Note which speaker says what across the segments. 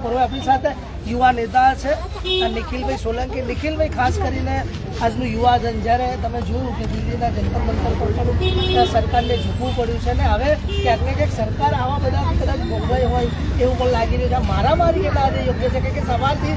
Speaker 1: આપણી સાથે યુવા નેતા છે નિખિલભાઈ સોલંકી. નિખિલભાઈ, ખાસ કરીને આજનું યુવાધન જ્યારે તમે જોયું કે દિલ્હીના જંતર મંતર પર પણ સરકારને ઝૂકવું પડ્યું છે ને હવે ક્યાંક ને ક્યાંક સરકાર આવા બધા કદાચ ભોગવાઈ હોય એવું પણ લાગી રહ્યું છે. મારામારી કેટલા આજે યોગ્ય છે કે સવારથી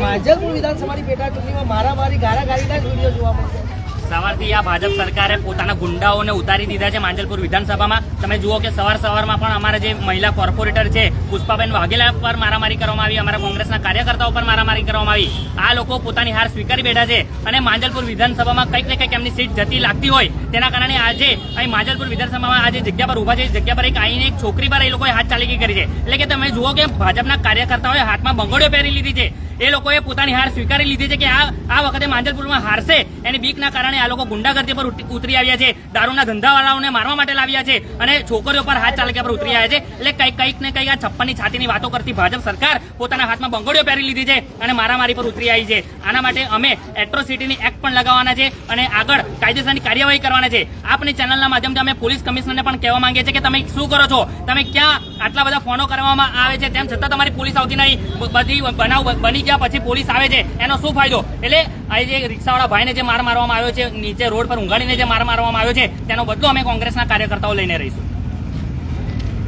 Speaker 1: માંજલપુર વિધાનસભાની પેટા ચૂંટણીમાં મારામારી ગાળાગાળીના જ વિડીયો જોવા મળશે.
Speaker 2: સવારથી આ ભાજપ સરકારે પોતાના ગુંડાઓને ઉતારી દીધા છે માંજલપુર વિધાનસભામાં. તમે જુઓ કે સવારમાં પણ અમારા જે મહિલા કોર્પોરેટર છે પુષ્પાબેન વાઘેલા પર મારામારી કરવામાં આવી, અમારા કોંગ્રેસના કાર્યકર્તાઓ પર મારામારી કરવામાં આવી. આ લોકો પોતાની હાર સ્વીકારી બેઠા છે અને માંજલપુર વિધાનસભામાં કંઈક ને કંઈક એમની સીટ જતી લાગતી હોય તેના કારણે આજે અહીં માંજલપુર વિધાનસભામાં આજે જગ્યા પર ઉભા છે, જગ્યા પર એક આવીને એક છોકરી પર એ લોકોએ હાથ ચાલીકી કરી છે. એટલે કે તમે જુઓ કે ભાજપના કાર્યકર્તાઓએ હાથમાં બંગડીઓ પહેરી લીધી છે. એ લોકોએ પોતાની હાર સ્વીકારી લીધી છે કે આ વખતે માંજલપુરમાં હારશે એની બીકના કારણે આ લોકો ગુંડાગર્દી પર ઉતરી આવ્યા છે, દારૂના ધંધાવાળાઓને મારવા માટે લાવ્યા છે અને છોકરીઓ પર હાથ ચાલક્યા પર ઉતરી આવ્યા છે. એટલે કંઈક ને કંઈક આ 56ની છાતીની વાતો કરતી ભાજપ સરકાર પોતાના હાથમાં બંગડીઓ પહેરી લીધી છે અને મારામારી પર ઉતરી આવી છે. આના માટે અમે એટ્રોસિટીની એક્ટ પણ લગાવવાના છે અને આગળ કાયદેસરની કાર્યવાહી કરવાના છે. આપની ચેનલના માધ્યમથી અમે પોલીસ કમિશનરને પણ કહેવા માંગીએ છીએ કે તમે શું કરો છો, તમે ક્યાં આટલા બધા ફોનો કરવામાં આવે છે તેમ છતાં તમારી પોલીસ આવતી નહીં. બધી બનાવ બની ગયા પછી પોલીસ આવે છે એનો શું ફાયદો? એટલે આ જે રિક્ષાવાળા ભાઈને જે માર મારવામાં આવ્યો છે, નીચે રોડ પર ઊંઘાડીને જે માર મારવામાં આવ્યો છે તેનો બદલો અમે કોંગ્રેસના કાર્યકર્તાઓ લઈને રહીશું.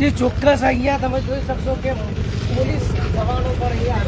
Speaker 1: જે ચોક્કસ અહીંયા તમે જોઈ શકશો કે પોલીસ જવાનો પર અહીંયા